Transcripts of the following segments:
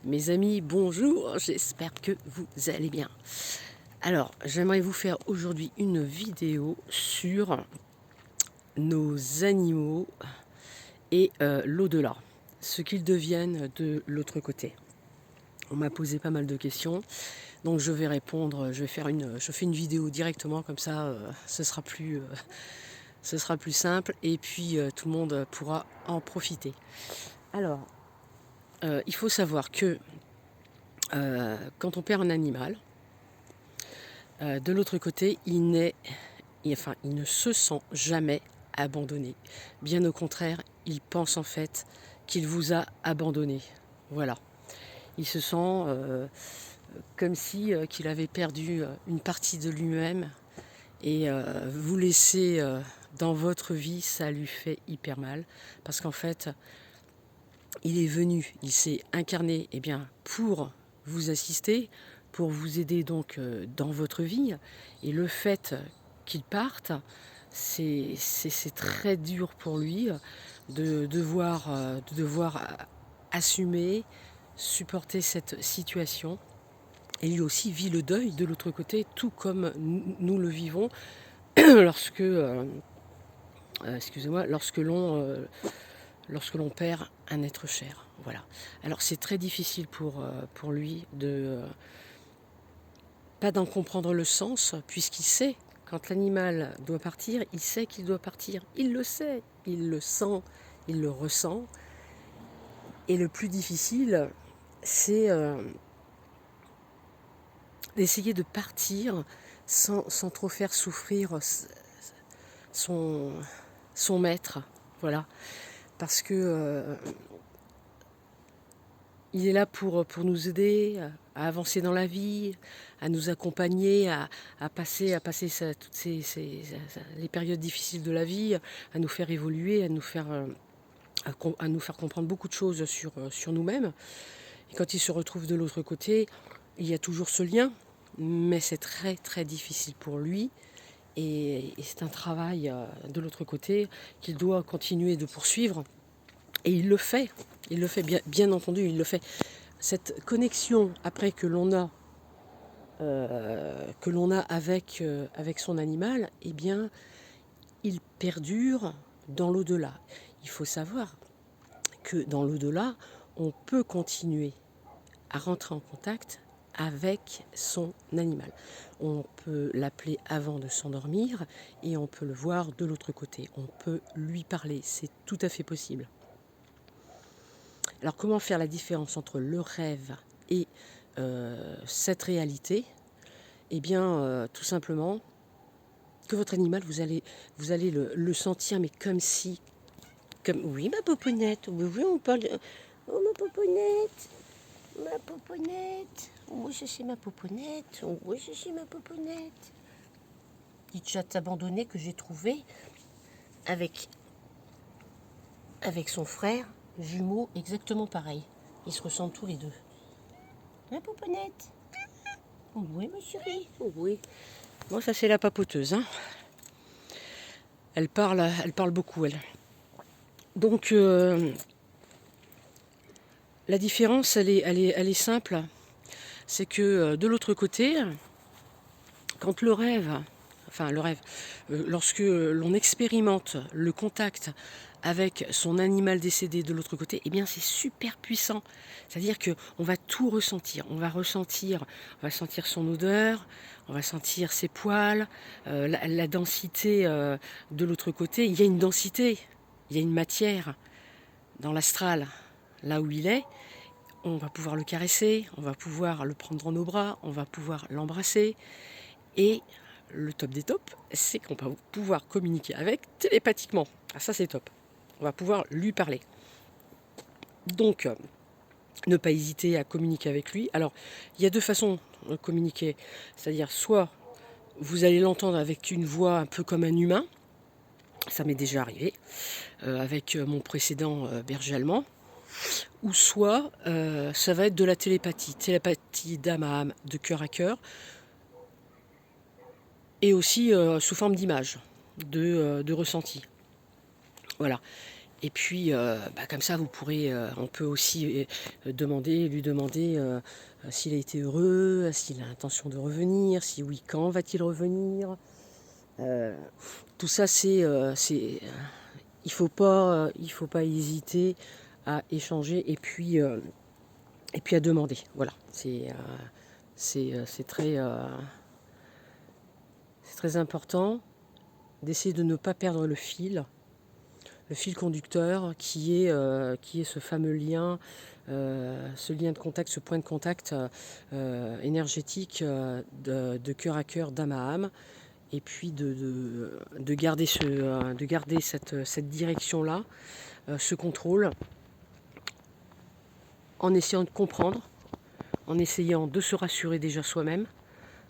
Mes amis, bonjour, j'espère que vous allez bien. Alors, j'aimerais vous faire aujourd'hui une vidéo sur nos animaux et l'au-delà, ce qu'ils deviennent de l'autre côté. On m'a posé pas mal de questions, donc je vais répondre, je fais une vidéo directement, comme ça ce sera plus simple et puis tout le monde pourra en profiter. Alors, il faut savoir que quand on perd un animal, de l'autre côté, il ne se sent jamais abandonné. Bien au contraire, il pense en fait qu'il vous a abandonné. Voilà. Il se sent comme si qu'il avait perdu une partie de lui-même et vous laisser dans votre vie, ça lui fait hyper mal parce qu'en fait, il est venu, il s'est incarné pour vous assister, pour vous aider donc dans votre vie. Et le fait qu'il parte, c'est très dur pour lui de devoir assumer, supporter cette situation. Et lui aussi vit le deuil de l'autre côté, tout comme nous le vivons lorsque, lorsque l'on perd un être cher. Voilà. Alors c'est très difficile pour lui de pas d'en comprendre le sens, puisqu'il sait, quand l'animal doit partir, il sait qu'il doit partir. Il le sait, il le sent, il le ressent. Et le plus difficile, c'est d'essayer de partir sans trop faire souffrir son maître. Voilà. Parce que il est là pour nous aider à avancer dans la vie, à nous accompagner, à passer toutes les périodes difficiles de la vie, à nous faire évoluer, à nous faire comprendre beaucoup de choses sur nous-mêmes. Et quand il se retrouve de l'autre côté, il y a toujours ce lien, mais c'est très très difficile pour lui. Et c'est un travail de l'autre côté qu'il doit continuer de poursuivre. Et il le fait bien entendu, il le fait. Cette connexion après que l'on a avec son animal, eh bien, il perdure dans l'au-delà. Il faut savoir que dans l'au-delà, on peut continuer à rentrer en contact avec son animal. On peut l'appeler avant de s'endormir et on peut le voir de l'autre côté. On peut lui parler, c'est tout à fait possible. Alors comment faire la différence entre le rêve et cette réalité? Eh bien, tout simplement, que votre animal, vous allez le sentir, mais comme si... Oui, ma poponette, oui, on parle de... Oh, ma poponette, ma poponette. Oui, c'est ma poponette, oui, c'est ma poponette. Petite chatte abandonnée que j'ai trouvée avec son frère, jumeaux, exactement pareil. Ils se ressemblent tous les deux. La poponette. Oui, ma chérie. Oui. Bon, ça c'est la papoteuse. Hein. Elle parle beaucoup, elle. Donc, la différence, elle est simple. C'est que de l'autre côté, quand le rêve, lorsque l'on expérimente le contact avec son animal décédé de l'autre côté, eh bien c'est super puissant. C'est-à-dire qu'on va tout ressentir. On va sentir son odeur, on va sentir ses poils, la densité de l'autre côté. Il y a une densité, il y a une matière dans l'astral, là où il est. On va pouvoir le caresser, on va pouvoir le prendre dans nos bras, on va pouvoir l'embrasser. Et le top des tops, c'est qu'on va pouvoir communiquer avec télépathiquement. Ah, ça c'est top. On va pouvoir lui parler. Donc, ne pas hésiter à communiquer avec lui. Alors, il y a deux façons de communiquer. C'est-à-dire, soit vous allez l'entendre avec une voix un peu comme un humain. Ça m'est déjà arrivé avec mon précédent berger allemand. Ou soit, ça va être de la télépathie d'âme à âme, de cœur à cœur. Et aussi sous forme d'image, de ressenti. Voilà. Et puis, comme ça, vous pourrez, on peut aussi lui demander s'il a été heureux, s'il a l'intention de revenir, si oui, quand va-t-il revenir. Tout ça, il faut pas hésiter à échanger et puis à demander. Voilà, c'est très important d'essayer de ne pas perdre le fil conducteur qui est ce fameux lien, ce lien de contact, ce point de contact énergétique de cœur à cœur, d'âme à âme, et puis de garder, de garder cette direction-là, ce contrôle, en essayant de comprendre, en essayant de se rassurer déjà soi-même,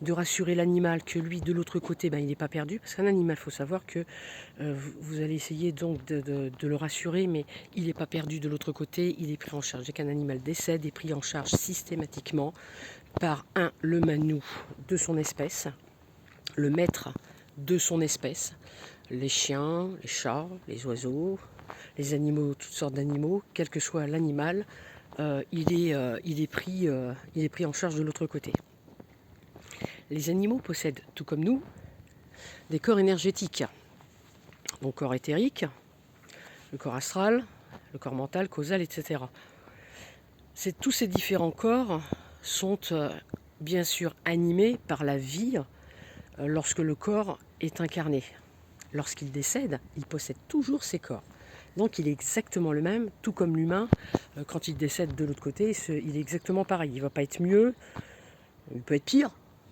de rassurer l'animal que lui, de l'autre côté, il n'est pas perdu. Parce qu'un animal, il faut savoir que vous allez essayer donc de le rassurer, mais il n'est pas perdu de l'autre côté, il est pris en charge. Dès qu'un animal décède, il est pris en charge systématiquement par le manou de son espèce, le maître de son espèce, les chiens, les chats, les oiseaux, les animaux, toutes sortes d'animaux, quel que soit l'animal, il est pris en charge de l'autre côté. Les animaux possèdent, tout comme nous, des corps énergétiques. Donc corps éthérique, le corps astral, le corps mental, causal, etc. Tous ces différents corps sont bien sûr animés par la vie lorsque le corps est incarné. Lorsqu'il décède, il possède toujours ses corps. Donc il est exactement le même, tout comme l'humain, quand il décède de l'autre côté, il est exactement pareil. Il ne va pas être mieux, il peut être pire,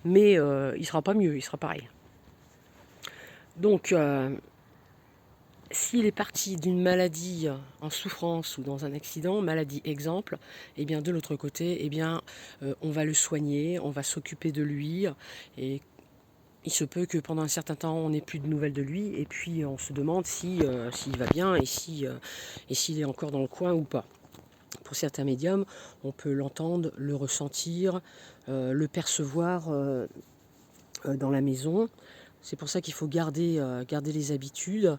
mais il ne sera pas mieux, il sera pareil. Donc, s'il est parti d'une maladie en souffrance ou dans un accident, maladie exemple, et bien de l'autre côté, on va le soigner, on va s'occuper de lui, et il se peut que pendant un certain temps, on n'ait plus de nouvelles de lui, et puis on se demande s'il va bien et s'il est encore dans le coin ou pas. Pour certains médiums, on peut l'entendre, le ressentir, le percevoir dans la maison. C'est pour ça qu'il faut garder les habitudes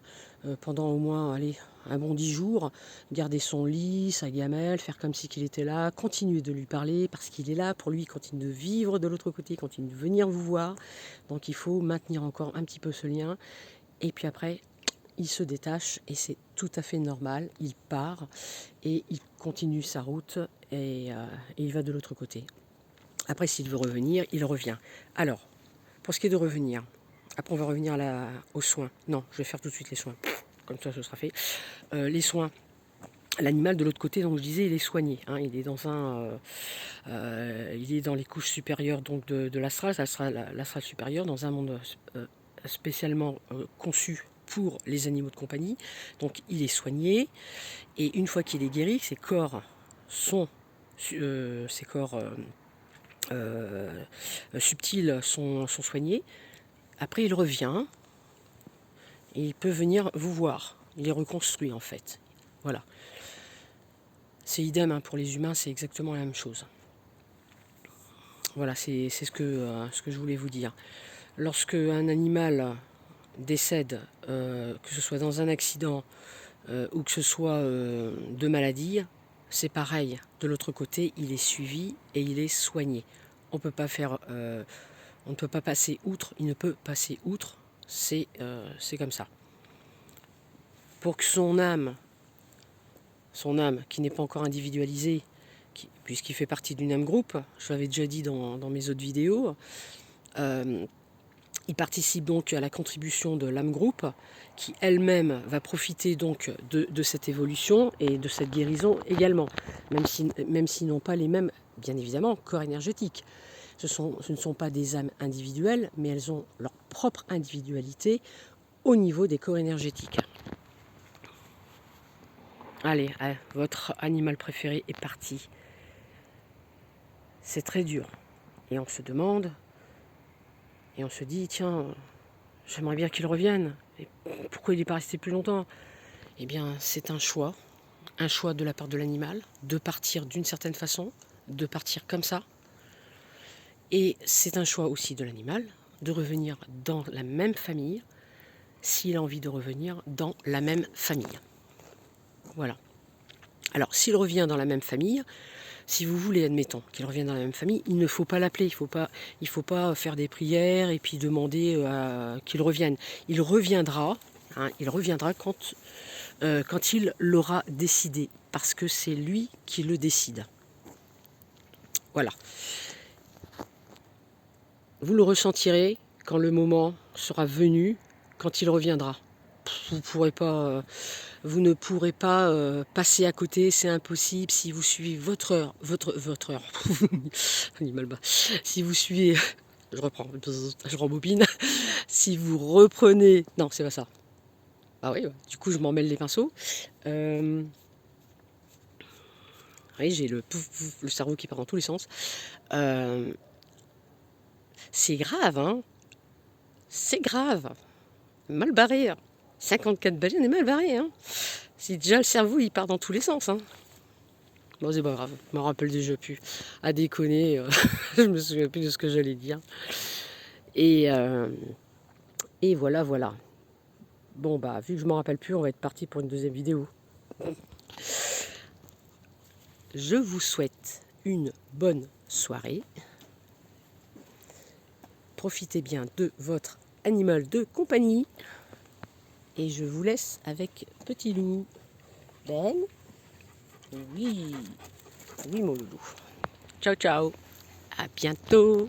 pendant au moins un bon 10 jours. Garder son lit, sa gamelle, faire comme si qu'il était là, continuer de lui parler parce qu'il est là pour lui, il continue de vivre de l'autre côté, il continue de venir vous voir. Donc il faut maintenir encore un petit peu ce lien. Et puis après, il se détache et c'est tout à fait normal. Il part et il continue sa route et il va de l'autre côté. Après, s'il veut revenir, il revient. Alors, pour ce qui est de revenir, après on va revenir aux soins. Non, je vais faire tout de suite les soins. Comme ça, ce sera fait. Les soins. L'animal de l'autre côté, donc je disais, il est soigné. Il est il est dans les couches supérieures donc de l'astral supérieur, dans un monde spécialement conçu pour les animaux de compagnie. Donc il est soigné et une fois qu'il est guéri, ses corps subtils sont soignés. Après il revient et il peut venir vous voir. Il est reconstruit en fait. Voilà. C'est idem pour les humains, c'est exactement la même chose. Voilà, c'est ce que je voulais vous dire. Lorsque un animal décède, que ce soit dans un accident ou que ce soit de maladie, c'est pareil. De l'autre côté, il est suivi et il est soigné. On ne peut pas passer outre, il ne peut passer outre, c'est comme ça. Pour que son âme qui n'est pas encore individualisée, puisqu'il fait partie d'une âme groupe, je l'avais déjà dit dans mes autres vidéos, il participe donc à la contribution de l'âme groupe, qui elle-même va profiter donc de cette évolution et de cette guérison également, même s'ils n'ont pas les mêmes, bien évidemment, corps énergétiques. Ce ne sont pas des âmes individuelles, mais elles ont leur propre individualité au niveau des corps énergétiques. Allez, votre animal préféré est parti. C'est très dur. Et on se demande, et on se dit, tiens, j'aimerais bien qu'il revienne. Et pourquoi il n'est pas resté plus longtemps? Eh bien, c'est un choix de la part de l'animal, de partir d'une certaine façon, de partir comme ça. Et c'est un choix aussi de l'animal de revenir dans la même famille, s'il a envie de revenir dans la même famille. Voilà. Alors, s'il revient dans la même famille, si vous voulez, admettons, qu'il revienne dans la même famille, il ne faut pas l'appeler, il faut pas faire des prières et puis demander qu'il revienne. Il reviendra, hein, il reviendra quand il l'aura décidé, parce que c'est lui qui le décide. Voilà. Vous le ressentirez quand le moment sera venu, quand il reviendra. Vous ne pourrez pas passer à côté, c'est impossible. Si vous suivez votre heure, animal bas. Si vous suivez, je reprends, je rembobine. Si vous reprenez, non, c'est pas ça. Ah oui, du coup, je m'en mêle les pinceaux. Oui, j'ai le cerveau qui part dans tous les sens. C'est grave, hein. C'est grave. Mal barré. 54 baleines est mal barré, hein. C'est déjà le cerveau, il part dans tous les sens, hein. Bon, c'est pas grave, je me rappelle déjà plus. À déconner, je me souviens plus de ce que j'allais dire. Et voilà, voilà. Bon, bah, vu que je m'en rappelle plus, on va être parti pour une deuxième vidéo. Je vous souhaite une bonne soirée. Profitez bien de votre animal de compagnie. Et je vous laisse avec Petit Loup. Ben, oui, oui mon loulou. Ciao, ciao. À bientôt.